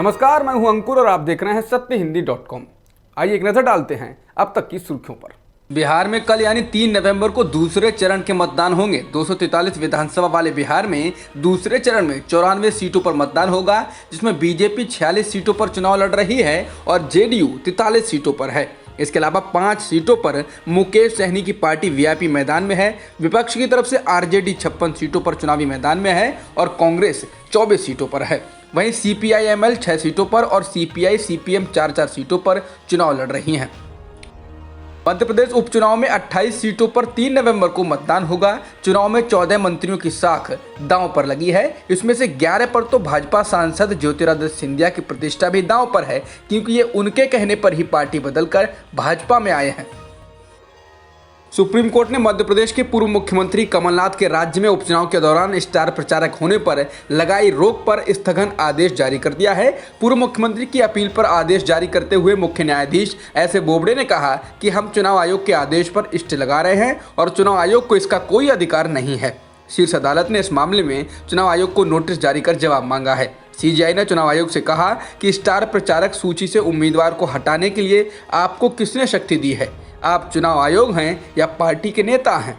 नमस्कार, मैं हूं अंकुर और आप देख रहे हैं सत्यहिंदी.com। आइए एक नजर डालते हैं अब तक की सुर्खियों पर। बिहार में कल यानी 3 नवंबर को दूसरे चरण के मतदान होंगे। 243 विधानसभा वाले बिहार में दूसरे चरण में 94 सीटों पर मतदान होगा, जिसमें बीजेपी 46 सीटों पर चुनाव लड़ रही है और जेडीयू 43 सीटों पर है। इसके अलावा 5 सीटों पर मुकेश सहनी की पार्टी वीआईपी मैदान में है। विपक्ष की तरफ से आरजेडी 56 सीटों पर चुनावी मैदान में है और कांग्रेस 24 सीटों पर है। वहीं सीपीआई-एमएल 6 सीटों पर और सीपीआई-सीपीएम 4 सीटों पर चुनाव लड़ रही हैं। मध्य प्रदेश उपचुनाव में 28 सीटों पर 3 नवंबर को मतदान होगा। चुनाव में 14 मंत्रियों की साख दांव पर लगी है। इसमें से 11 पर तो भाजपा सांसद ज्योतिरादित्य सिंधिया की प्रतिष्ठा भी दांव पर है, क्योंकि ये उनके कहने पर ही पार्टी बदलकर भाजपा में आए हैं। सुप्रीम कोर्ट ने मध्य प्रदेश के पूर्व मुख्यमंत्री कमलनाथ के राज्य में उपचुनाव के दौरान स्टार प्रचारक होने पर लगाई रोक पर स्थगन आदेश जारी कर दिया है। पूर्व मुख्यमंत्री की अपील पर आदेश जारी करते हुए मुख्य न्यायाधीश एस.ए. बोबडे ने कहा कि हम चुनाव आयोग के आदेश पर स्टे लगा रहे हैं और चुनाव आयोग को इसका कोई अधिकार नहीं है। शीर्ष अदालत ने इस मामले में चुनाव आयोग को नोटिस जारी कर जवाब मांगा है। सीजीआई ने चुनाव आयोग से कहा कि स्टार प्रचारक सूची से उम्मीदवार को हटाने के लिए आपको किसने शक्ति दी है? आप चुनाव आयोग हैं या पार्टी के नेता हैं?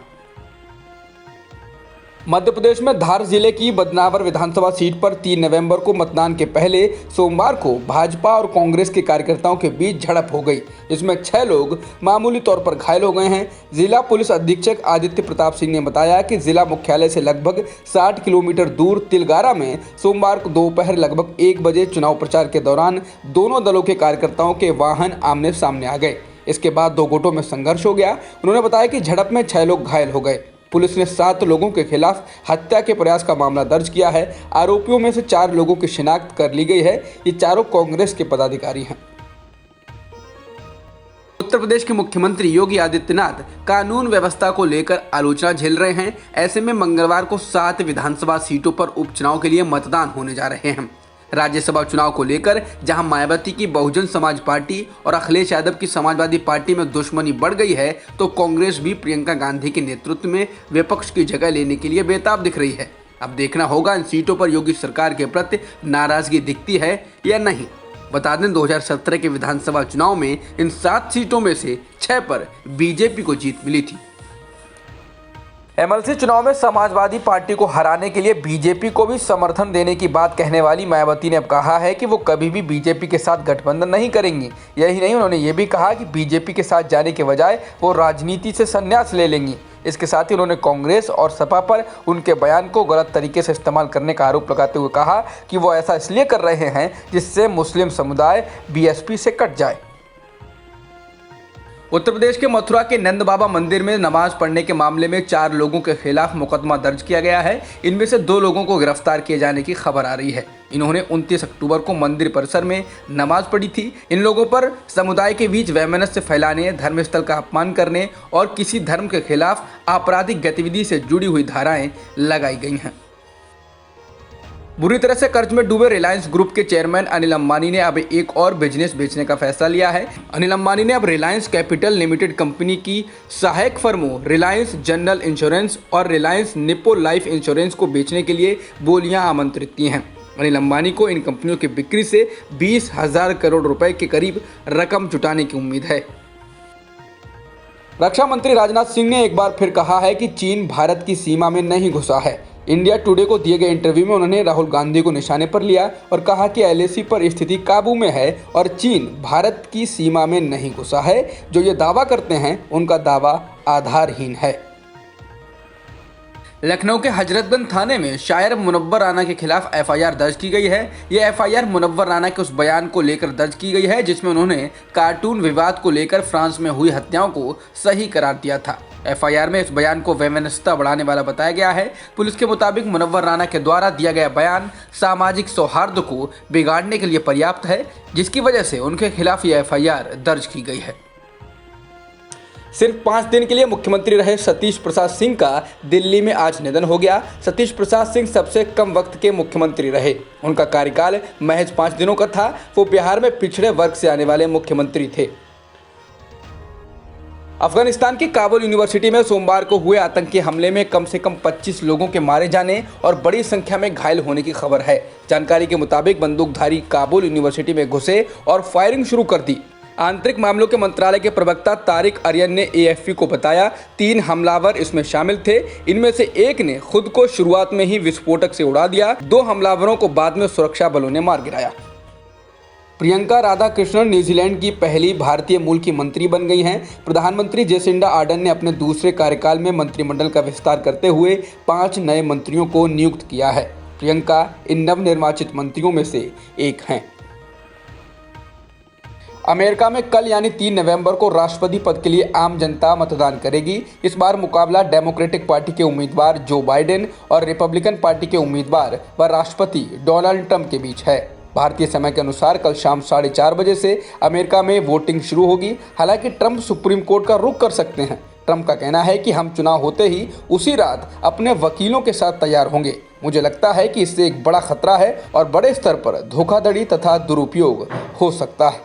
मध्य प्रदेश में धार जिले की बदनावर विधानसभा सीट पर 3 नवंबर को मतदान के पहले सोमवार को भाजपा और कांग्रेस के कार्यकर्ताओं के बीच झड़प हो गई। इसमें 6 लोग मामूली तौर पर घायल हो गए हैं। जिला पुलिस अधीक्षक आदित्य प्रताप सिंह ने बताया कि जिला मुख्यालय से लगभग 60 किलोमीटर दूर तिलगारा में सोमवार को दोपहर लगभग 1 बजे चुनाव प्रचार के दौरान दोनों दलों के कार्यकर्ताओं के वाहन आमने सामने आ गए। इसके बाद 2 गुटों में संघर्ष हो गया। उन्होंने बताया कि झड़प में 6 लोग घायल हो गए। पुलिस ने 7 लोगों के खिलाफ हत्या के प्रयास का मामला दर्ज किया है। आरोपियों में से 4 लोगों की शिनाख्त कर ली गई है। ये चारों कांग्रेस के पदाधिकारी हैं। उत्तर प्रदेश के मुख्यमंत्री योगी आदित्यनाथ कानून व्यवस्था को लेकर आलोचना झेल रहे हैं। ऐसे में मंगलवार को 7 विधानसभा सीटों पर उपचुनाव के लिए मतदान होने जा रहे हैं। राज्यसभा चुनाव को लेकर जहां मायावती की बहुजन समाज पार्टी और अखिलेश यादव की समाजवादी पार्टी में दुश्मनी बढ़ गई है, तो कांग्रेस भी प्रियंका गांधी के नेतृत्व में विपक्ष की जगह लेने के लिए बेताब दिख रही है। अब देखना होगा इन सीटों पर योगी सरकार के प्रति नाराजगी दिखती है या नहीं। बता दें 2017 के विधानसभा चुनाव में इन 7 सीटों में से 6 पर बीजेपी को जीत मिली थी। एमएलसी चुनाव में समाजवादी पार्टी को हराने के लिए बीजेपी को भी समर्थन देने की बात कहने वाली मायावती ने अब कहा है कि वो कभी भी बीजेपी के साथ गठबंधन नहीं करेंगी। यही नहीं, उन्होंने ये भी कहा कि बीजेपी के साथ जाने के बजाय वो राजनीति से संन्यास ले लेंगी। इसके साथ ही उन्होंने कांग्रेस और सपा पर उनके बयान को गलत तरीके से इस्तेमाल करने का आरोप लगाते हुए कहा कि वो ऐसा इसलिए कर रहे हैं जिससे मुस्लिम समुदाय बीएसपी से कट जाए। उत्तर प्रदेश के मथुरा के नंद बाबा मंदिर में नमाज पढ़ने के मामले में 4 लोगों के खिलाफ मुकदमा दर्ज किया गया है। इनमें से 2 लोगों को गिरफ्तार किए जाने की खबर आ रही है। इन्होंने 29 अक्टूबर को मंदिर परिसर में नमाज पढ़ी थी। इन लोगों पर समुदाय के बीच वैमनस्य फैलाने, धर्मस्थल का अपमान करने और किसी धर्म के खिलाफ आपराधिक गतिविधि से जुड़ी हुई धाराएं लगाई गई हैं। बुरी तरह से कर्ज में डूबे रिलायंस ग्रुप के चेयरमैन अनिल अंबानी ने अब एक और बिजनेस बेचने का फैसला लिया है। अनिल अंबानी ने अब रिलायंस कैपिटल लिमिटेड कंपनी की सहायक फर्मों रिलायंस जनरल इंश्योरेंस और रिलायंस निप्पो लाइफ इंश्योरेंस को बेचने के लिए बोलियां आमंत्रित की हैं। अनिल अंबानी को इन कंपनियों की बिक्री से 20,000 करोड़ रुपए के करीब रकम जुटाने की उम्मीद है। रक्षा मंत्री राजनाथ सिंह ने एक बार फिर कहा है कि चीन भारत की सीमा में नहीं घुसा है। इंडिया टुडे को दिए गए इंटरव्यू में उन्होंने राहुल गांधी को निशाने पर लिया और कहा कि एलएसी पर स्थिति काबू में है और चीन भारत की सीमा में नहीं घुसा है। जो ये दावा करते हैं उनका दावा आधारहीन है। लखनऊ के हजरतगंज थाने में शायर मुनव्वर राना के खिलाफ एफआईआर दर्ज की गई है। ये एफआईआर मुनव्वर राना के उस बयान को लेकर दर्ज की गई है जिसमें उन्होंने कार्टून विवाद को लेकर फ्रांस में हुई हत्याओं को सही करार दिया था। एफआईआर में इस बयान को वैमनस्यता बढ़ाने वाला बताया गया है। पुलिस के मुताबिक मुनव्वर राना के द्वारा दिया गया बयान सामाजिक सौहार्द को बिगाड़ने के लिए पर्याप्त है, जिसकी वजह से उनके खिलाफ ये एफआईआर दर्ज की गई है। सिर्फ 5 दिन के लिए मुख्यमंत्री रहे सतीश प्रसाद सिंह का दिल्ली में आज निधन हो गया। सतीश प्रसाद सिंह सबसे कम वक्त के मुख्यमंत्री रहे। उनका कार्यकाल महज 5 दिनों का था। वो बिहार में पिछड़े वर्ग से आने वाले मुख्यमंत्री थे। अफगानिस्तान की काबुल यूनिवर्सिटी में सोमवार को हुए आतंकी हमले में कम से कम 25 लोगों के मारे जाने और बड़ी संख्या में घायल होने की खबर है। जानकारी के मुताबिक बंदूकधारी काबुल यूनिवर्सिटी में घुसे और फायरिंग शुरू कर दी। आंतरिक मामलों के मंत्रालय के प्रवक्ता तारिक आर्यन ने AFP को बताया 3 हमलावर इसमें शामिल थे। इनमें से एक ने खुद को शुरुआत में ही विस्फोटक से उड़ा दिया। 2 हमलावरों को बाद में सुरक्षा बलों ने मार गिराया। प्रियंका राधाकृष्णन न्यूजीलैंड की पहली भारतीय मूल की मंत्री बन गई हैं। प्रधानमंत्री जेसिंडा आर्डर्न ने अपने दूसरे कार्यकाल में मंत्रिमंडल का विस्तार करते हुए 5 नए मंत्रियों को नियुक्त किया है। प्रियंका इन नवनिर्वाचित मंत्रियों में से एक हैं। अमेरिका में कल यानी 3 नवंबर को राष्ट्रपति पद के लिए आम जनता मतदान करेगी। इस बार मुकाबला डेमोक्रेटिक पार्टी के उम्मीदवार जो बाइडेन और रिपब्लिकन पार्टी के उम्मीदवार व राष्ट्रपति डोनाल्ड ट्रंप के बीच है। भारतीय समय के अनुसार कल शाम 4:30 बजे से अमेरिका में वोटिंग शुरू होगी। हालांकि ट्रंप सुप्रीम कोर्ट का रुख कर सकते हैं। ट्रंप का कहना है कि हम चुनाव होते ही उसी रात अपने वकीलों के साथ तैयार होंगे। मुझे लगता है कि इससे एक बड़ा खतरा है और बड़े स्तर पर धोखाधड़ी तथा दुरुपयोग हो सकता है।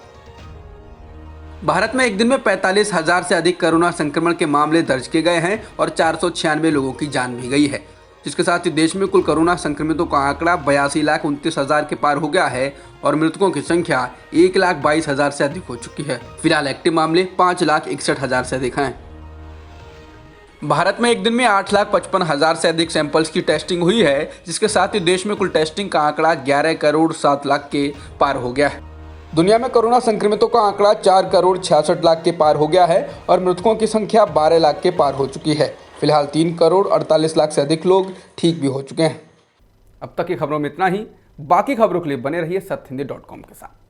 भारत में एक दिन में 45,000 से अधिक कोरोना संक्रमण के मामले दर्ज किए गए हैं और 496 लोगों की जान भी गई है, जिसके साथ ही देश में कुल कोरोना संक्रमितों का आंकड़ा 82,29,000 के पार हो गया है और मृतकों की संख्या 1,22,000 से अधिक हो चुकी है। फिलहाल एक्टिव मामले 5,61,000 से अधिक हैं। भारत में एक दिन में 8,55,000 से अधिक सैंपल्स की टेस्टिंग हुई है, जिसके साथ ही देश में कुल टेस्टिंग का आंकड़ा 11,07,00,000 के पार हो गया है। दुनिया में कोरोना संक्रमितों का आंकड़ा 4,66,00,000 के पार हो गया है और मृतकों की संख्या 12 लाख के पार हो चुकी है। फिलहाल 3,48,00,000 से अधिक लोग ठीक भी हो चुके हैं। अब तक की खबरों में इतना ही। बाकी खबरों के लिए बने रहिए सत्यहिंदी.com के साथ।